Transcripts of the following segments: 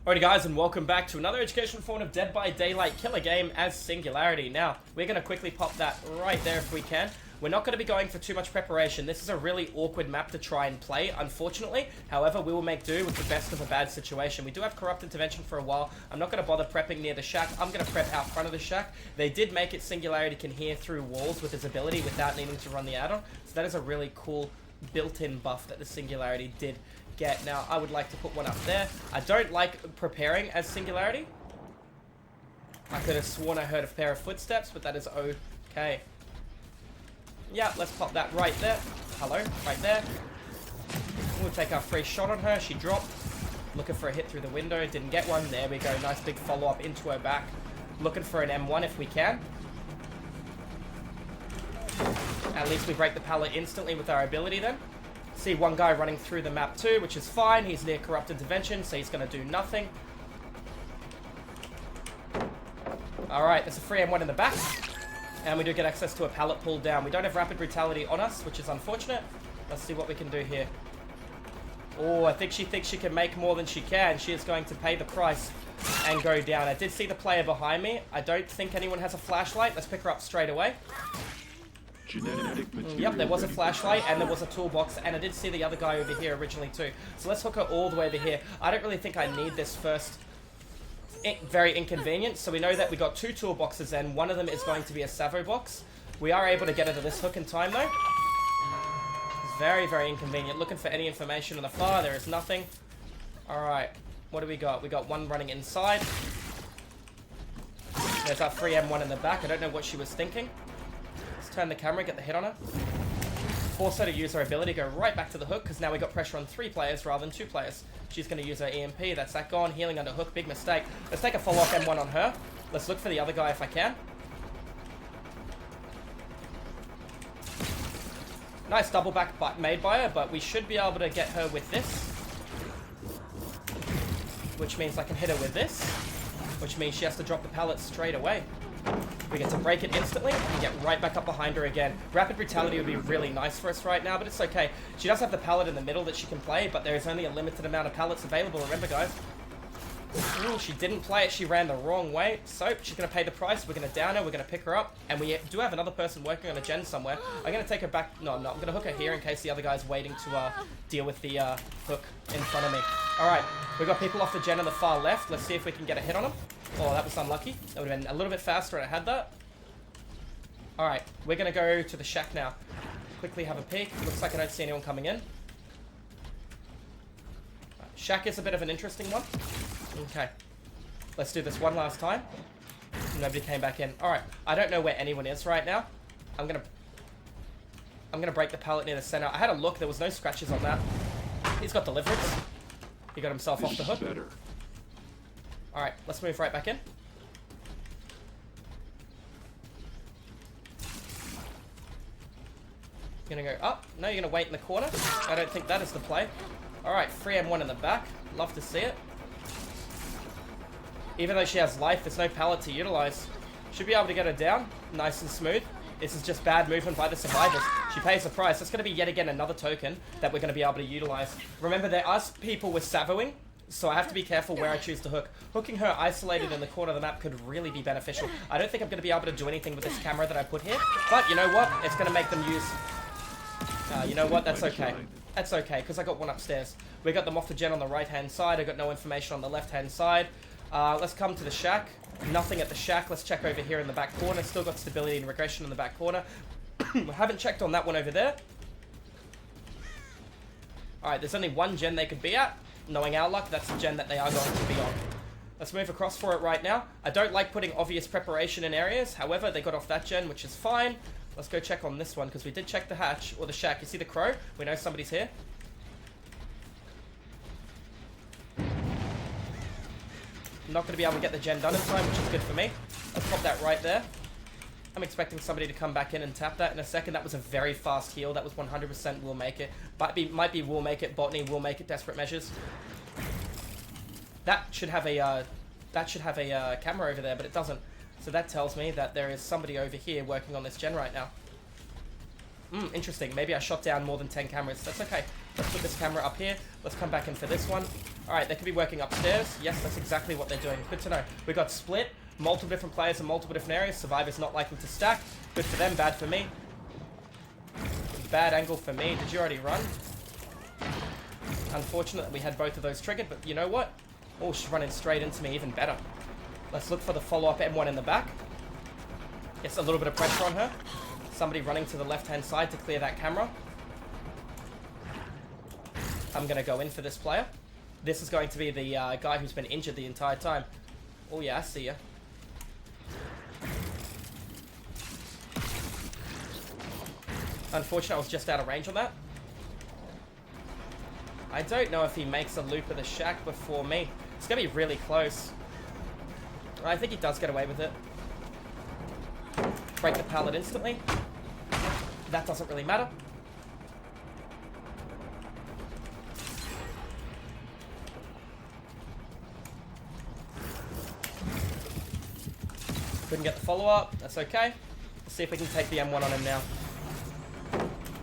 Alrighty guys, and welcome back to another educational form of Dead by Daylight killer game as Singularity. Now, we're going to quickly pop that right there if we can. We're not going to be going for too much preparation. This is a really awkward map to try and play, unfortunately. However, we will make do with the best of a bad situation. We do have corrupt intervention for a while. I'm not going to bother prepping near the shack. I'm going to prep out front of the shack. They did make it Singularity can hear through walls with his ability without needing to run the add-on. So that is a really cool built-in buff that the Singularity did get. Now, I would like to put one up there. I don't like preparing as Singularity. I could have sworn I heard a pair of footsteps, but that is okay. Yeah, let's pop that right there. Hello, right there. We'll take our free shot on her. She dropped. Looking for a hit through the window. Didn't get one. There we go. Nice big follow-up into her back. Looking for an M1 if we can. At least we break the pallet instantly with our ability then. See one guy running through the map too, which is fine. He's near corrupt intervention, so he's going to do nothing. Alright, there's a free M1 in the back. And we do get access to a pallet pulled down. We don't have rapid brutality on us, which is unfortunate. Let's see what we can do here. Oh, I think she thinks she can make more than she can. She is going to pay the price and go down. I did see the player behind me. I don't think anyone has a flashlight. Let's pick her up straight away. Yep, there was a flashlight and there was a toolbox, and I did see the other guy over here originally too. So let's hook her all the way over here. I don't really think I need this first. Very inconvenient. So we know that we got two toolboxes and one of them is going to be a Savo box. We are able to get her to this hook in time though. It's very, very inconvenient. Looking for any information on the far. There is nothing. Alright, what do we got? We got one running inside. There's our free M1 in the back. I don't know what she was thinking. Turn the camera, get the hit on her. Force her to use her ability, go right back to the hook, because now we got pressure on 3 players rather than 2 players. She's going to use her EMP, that's that gone. Healing under hook, big mistake. Let's take a follow-up M1 on her. Let's look for the other guy if I can. Nice double back made by her, but we should be able to get her with this. Which means I can hit her with this. Which means she has to drop the pallet straight away. We get to break it instantly and get right back up behind her again. Rapid brutality would be really nice for us right now, but it's okay. She does have the pallet in the middle that she can play, but there is only a limited amount of pallets available, remember guys. Ooh, she didn't play it, she ran the wrong way. So, she's going to pay the price, we're going to down her, we're going to pick her up, and we do have another person working on a gen somewhere. I'm going to take her back, no I'm not, I'm going to hook her here in case the other guy's waiting to deal with the hook in front of me. Alright, we've got people off the gen on the far left, let's see if we can get a hit on them. Oh, that was unlucky. That would have been a little bit faster if I had that. Alright, we're going to go to the shack now. Quickly have a peek. Looks like I don't see anyone coming in. Shack is a bit of an interesting one. Okay. Let's do this one last time. Nobody came back in. Alright, I don't know where anyone is right now. I'm gonna break the pallet near the center. I had a look, there was no scratches on that. He's got deliverance. He got himself off the hook. Alright, let's move right back in. You're gonna go up. No, you're gonna wait in the corner. I don't think that is the play. Alright, free M1 in the back. Love to see it. Even though she has life, there's no pallet to utilize. Should be able to get her down. Nice and smooth. This is just bad movement by the survivors. She pays the price. That's gonna be yet again another token that we're gonna be able to utilize. Remember, there are people with savoing, so I have to be careful where I choose to hook. Hooking her isolated in the corner of the map could really be beneficial. I don't think I'm going to be able to do anything with this camera that I put here. But you know what? It's going to make them use... you know what? That's okay. That's okay, because I got one upstairs. We got them off the gen on the right-hand side. I got no information on the left-hand side. Let's come to the shack. Nothing at the shack. Let's check over here in the back corner. Still got stability and regression in the back corner. We haven't checked on that one over there. Alright, there's only one gen they could be at. Knowing our luck, that's the gen that they are going to be on. Let's move across for it right now. I don't like putting obvious preparation in areas. However, they got off that gen, which is fine. Let's go check on this one, because we did check the hatch, or the shack. You see the crow? We know somebody's here. I'm not going to be able to get the gen done in time, which is good for me. Let's pop that right there. I'm expecting somebody to come back in and tap that in a second. That was a very fast heal. That was 100% will make it. Might be will make it. Botany will make it. Desperate measures. That should have a camera over there, but it doesn't. So that tells me that there is somebody over here working on this gen right now. Interesting. Maybe I shot down more than 10 cameras. That's okay. Let's put this camera up here. Let's come back in for this one. Alright, they could be working upstairs. Yes, that's exactly what they're doing. Good to know. We got split. Multiple different players in multiple different areas. Survivor's not likely to stack. Good for them, bad for me. Bad angle for me. Did you already run? Unfortunately, we had both of those triggered, but you know what? Oh, she's running straight into me, even better. Let's look for the follow-up M1 in the back. Gets a little bit of pressure on her. Somebody running to the left-hand side to clear that camera. I'm going to go in for this player. This is going to be the guy who's been injured the entire time. Oh yeah, I see ya. Unfortunately, I was just out of range on that. I don't know if he makes a loop of the shack before me. It's going to be really close. I think he does get away with it. Break the pallet instantly. That doesn't really matter. Couldn't get the follow-up. That's okay. Let's see if we can take the M1 on him now.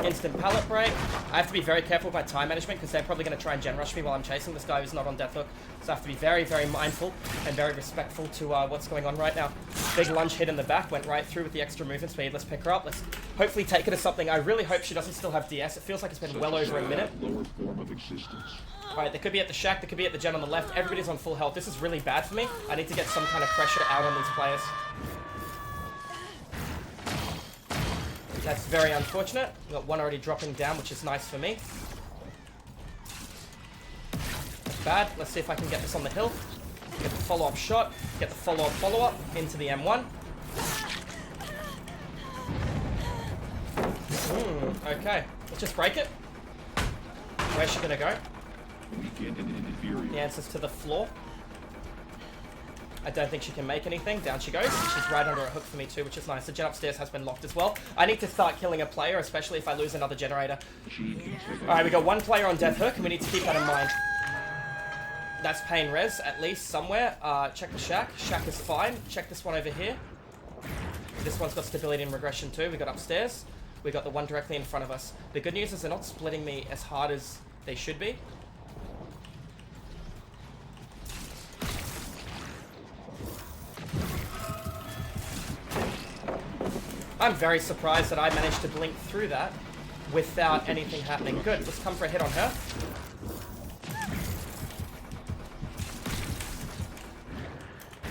Instant pallet break. I have to be very careful with my time management because they're probably going to try and gen rush me while I'm chasing this guy who's not on death hook. So I have to be very, very mindful and very respectful to what's going on right now. Big lunge hit in the back. Went right through with the extra movement speed. Let's pick her up. Let's hopefully take it as something. I really hope she doesn't still have DS. It feels like it's been well over a minute. Alright, they could be at the shack. They could be at the gen on the left. Everybody's on full health. This is really bad for me. I need to get some kind of pressure out on these players. That's very unfortunate. We've got one already dropping down, which is nice for me. That's bad. Let's see if I can get this on the hill. Get the follow-up shot. Get the follow-up into the M1. Okay. Let's just break it. Where's she gonna go? The answer's to the floor. I don't think she can make anything. Down she goes. She's right under a hook for me too, which is nice. The gen upstairs has been locked as well. I need to start killing a player, especially if I lose another generator. Alright, we got one player on death hook, and we need to keep that in mind. That's pain res, at least, somewhere. Check the shack. Shack is fine. Check this one over here. This one's got stability and regression too. We got upstairs. We got the one directly in front of us. The good news is they're not splitting me as hard as they should be. I'm very surprised that I managed to blink through that without anything happening. Good, let's come for a hit on her.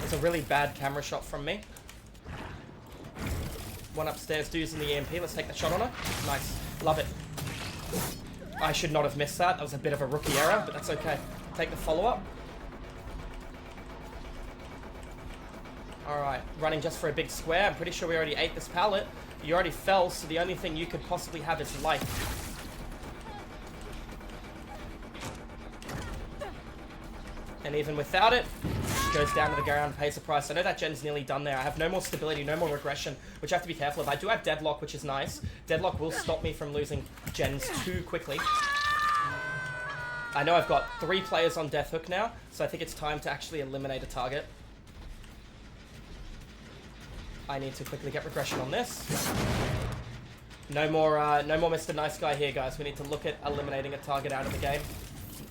It's a really bad camera shot from me. One upstairs, dude's in the EMP. Let's take the shot on her. Nice, love it. I should not have missed that. That was a bit of a rookie error, but that's okay. Take the follow-up. Alright, running just for a big square. I'm pretty sure we already ate this pallet. You already fell, so the only thing you could possibly have is life. And even without it, goes down to the ground, pays the price. I know that gen's nearly done there. I have no more stability, no more regression, which I have to be careful of. I do have deadlock, which is nice. Deadlock will stop me from losing gens too quickly. I know I've got 3 players on death hook now, so I think it's time to actually eliminate a target. I need to quickly get regression on this. No more Mr. Nice Guy here, guys. We need to look at eliminating a target out of the game.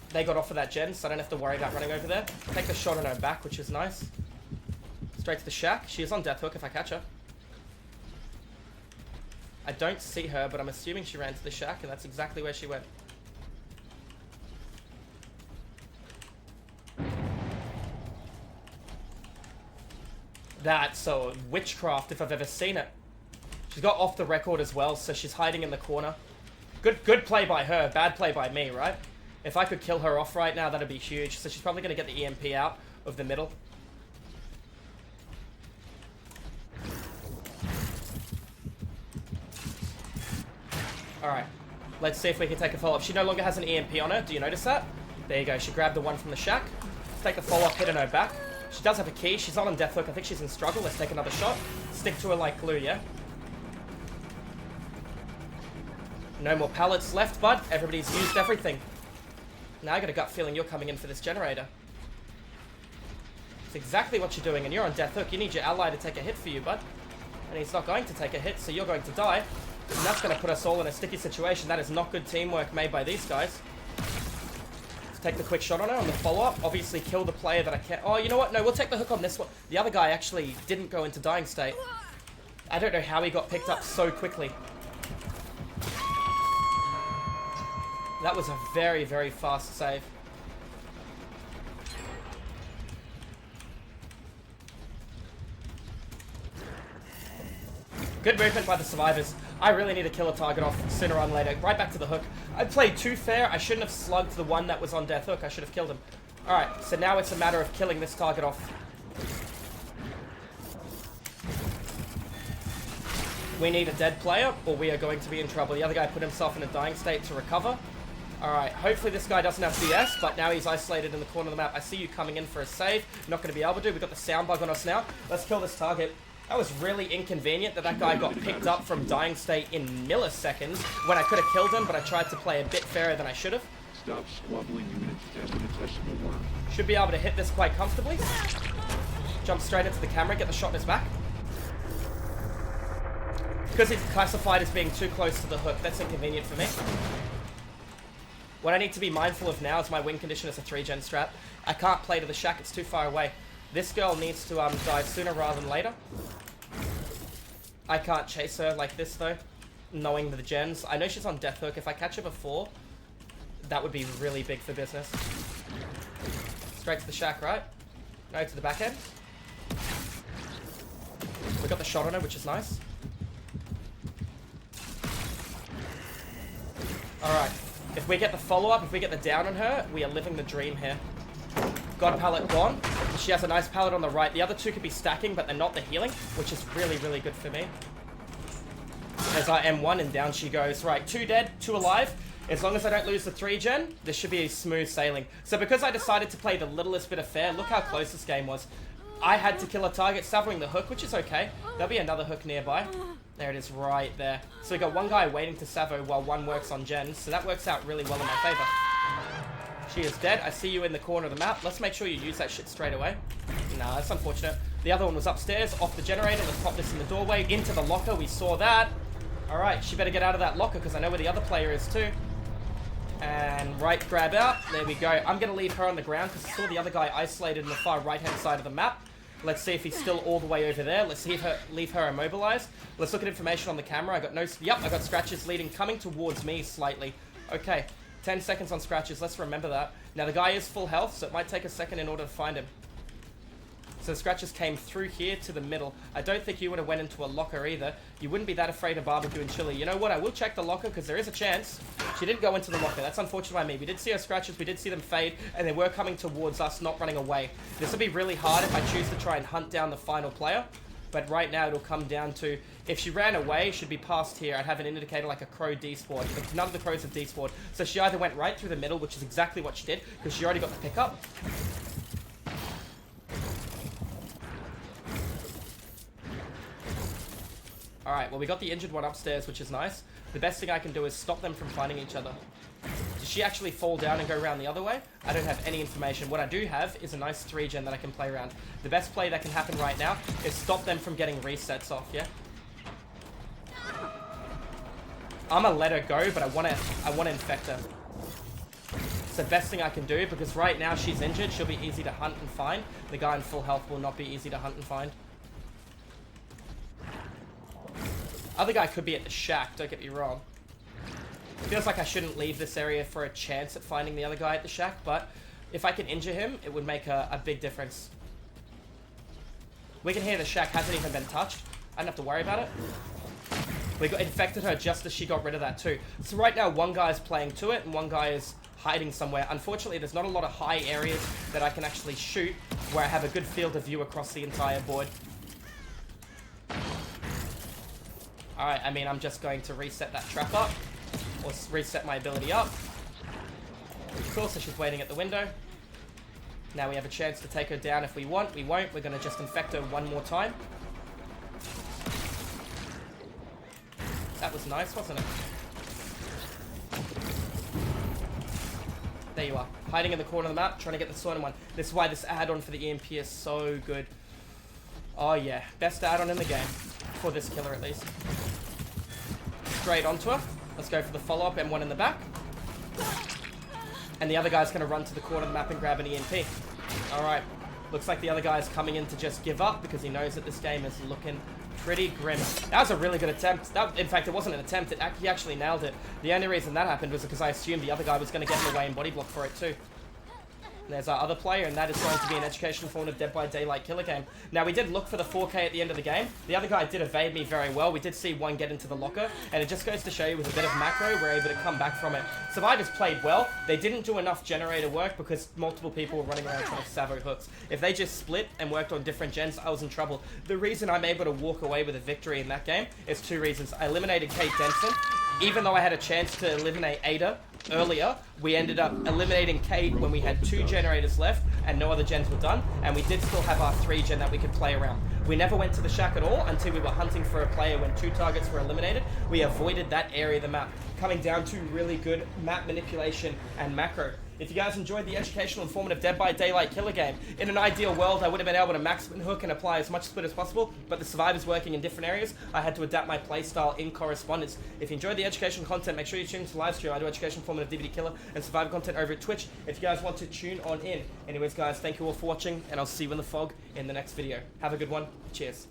They got off of that gen, so I don't have to worry about running over there. Take the shot on her back, which is nice. Straight to the shack. She is on death hook if I catch her. I don't see her, but I'm assuming she ran to the shack, and that's exactly where she went. That's a witchcraft if I've ever seen it. She's got off the record as well, so she's hiding in the corner. Good play by her, bad play by me, right? If I could kill her off right now, that'd be huge. So she's probably going to get the EMP out of the middle. Alright, let's see if we can take a follow-up. She no longer has an EMP on her. Do you notice that? There you go. She grabbed the one from the shack. Let's take the follow-up hit in her back. She does have a key. She's not on death hook. I think she's in struggle. Let's take another shot. Stick to her like glue, yeah? No more pallets left, bud. Everybody's used everything. Now I got a gut feeling you're coming in for this generator. It's exactly what you're doing, and you're on death hook. You need your ally to take a hit for you, bud. And he's not going to take a hit, so you're going to die. And that's going to put us all in a sticky situation. That is not good teamwork made by these guys. Let's Take the quick shot on her on the follow-up. Obviously kill the player that I can't... Oh, you know what? No, we'll take the hook on this one. The other guy actually didn't go into dying state. I don't know how he got picked up so quickly. That was a very, very fast save. Good movement by the survivors. I really need to kill a target off sooner or later. Right back to the hook. I played too fair. I shouldn't have slugged the one that was on death hook. I should have killed him. Alright, so now it's a matter of killing this target off. We need a dead player, or we are going to be in trouble. The other guy put himself in a dying state to recover. Alright, hopefully this guy doesn't have BS, but now he's isolated in the corner of the map. I see you coming in for a save. Not going to be able to. We've got the sound bug on us now. Let's kill this target. That was really inconvenient that that guy got picked up from dying state in milliseconds when I could have killed him, but I tried to play a bit fairer than I should have. Stop squabbling, units. Decimal work. Should be able to hit this quite comfortably. Jump straight into the camera, get the shot in his back. Because it's classified as being too close to the hook, that's inconvenient for me. What I need to be mindful of now is my win condition is a 3-gen strat. I can't play to the shack, it's too far away. This girl needs to die sooner rather than later. I can't chase her like this though, knowing the gens. I know she's on death hook. If I catch her before, that would be really big for business. Straight to the shack, right? No, to the back end. We got the shot on her, which is nice. Alright. If we get the follow-up, if we get the down on her, we are living the dream here. God pallet gone. She has a nice pallet on the right. The other two could be stacking, but they're not the healing, which is really, really good for me. There's our M1, and down she goes. Right, 2 dead, 2 alive. As long as I don't lose the 3-gen, this should be smooth sailing. So because I decided to play the littlest bit of fair, look how close this game was. I had to kill a target, severing the hook, which is okay. There'll be another hook nearby. There it is right there. So we got one guy waiting to savo while one works on gens, so that works out really well in my favor. She is dead. I see you in the corner of the map. Let's make sure you use that shit straight away. Nah, that's unfortunate. The other one was upstairs, off the generator. Let's pop this in the doorway. Into the locker. We saw that. Alright, she better get out of that locker because I know where the other player is too. And right, grab out. There we go. I'm going to leave her on the ground because I saw the other guy isolated in the far right-hand side of the map. Let's see if he's still all the way over there. Let's leave her immobilized. Let's look at information on the camera. I got no... Yep, I got scratches leading, coming towards me slightly. Okay. 10 seconds on scratches, let's remember that. Now the guy is full health, so it might take a second in order to find him. So the scratches came through here to the middle. I don't think you would have went into a locker either. You wouldn't be that afraid of barbecue and chili. You know what, I will check the locker because there is a chance. She didn't go into the locker, that's unfortunate by me. We did see her scratches, we did see them fade, and they were coming towards us, not running away. This will be really hard if I choose to try and hunt down the final player. But right now it'll come down to, if she ran away, she'd be past here. I'd have an indicator like a crow despawned. But none of the crows have despawned. So she either went right through the middle, which is exactly what she did, because she already got the pickup. Alright, well we got the injured one upstairs, which is nice. The best thing I can do is stop them from finding each other. Did she actually fall down and go around the other way? I don't have any information. What I do have is a nice 3-gen that I can play around. The best play that can happen right now is stop them from getting resets off, yeah? I'm gonna let her go, but I wanna infect her. It's the best thing I can do, because right now she's injured, she'll be easy to hunt and find. The guy in full health will not be easy to hunt and find. Other guy could be at the shack, don't get me wrong. Feels like I shouldn't leave this area for a chance at finding the other guy at the shack, but if I can injure him, it would make a big difference. We can hear the shack hasn't even been touched. I don't have to worry about it. We got infected her just as she got rid of that too. So right now, one guy is playing to it and one guy is hiding somewhere. Unfortunately, there's not a lot of high areas that I can actually shoot where I have a good field of view across the entire board. Alright, I mean, I'm just going to reset that trap up. Or reset my ability up. Cool, so she's waiting at the window. Now we have a chance to take her down if we want. We won't. We're going to just infect her one more time. That was nice, wasn't it? There you are. Hiding in the corner of the map, trying to get the sword in one. This is why this add-on for the EMP is so good. Oh yeah, best add-on in the game. For this killer at least. Straight onto her. Let's go for the follow-up, M1 in the back. And the other guy's going to run to the corner of the map and grab an EMP. Alright. Looks like the other guy's coming in to just give up because he knows that this game is looking pretty grim. That was a really good attempt. In fact, it wasn't an attempt. He actually nailed it. The only reason that happened was because I assumed the other guy was going to get in the way and body block for it too. There's our other player, and that is going to be an educational form of Dead by Daylight killer game. Now, we did look for the 4K at the end of the game. The other guy did evade me very well. We did see one get into the locker, and it just goes to show you with a bit of macro, we're able to come back from it. Survivors played well. They didn't do enough generator work because multiple people were running around trying to savo hooks. If they just split and worked on different gens, I was in trouble. The reason I'm able to walk away with a victory in that game is two reasons. I eliminated Kate Denson. Even though I had a chance to eliminate Ada earlier, we ended up eliminating Kate when we had 2 generators left and no other gens were done, and we did still have our 3 gen that we could play around. We never went to the shack at all until we were hunting for a player when 2 targets were eliminated. We avoided that area of the map, coming down to really good map manipulation and macro. If you guys enjoyed the educational, informative Dead by Daylight killer game, in an ideal world, I would have been able to max spin hook and apply as much split as possible, but the survivors working in different areas, I had to adapt my playstyle in correspondence. If you enjoyed the educational content, make sure you tune into the live stream. I do educational, informative DBD killer and survivor content over at Twitch if you guys want to tune on in. Anyways, guys, thank you all for watching, and I'll see you in the fog in the next video. Have a good one. Cheers.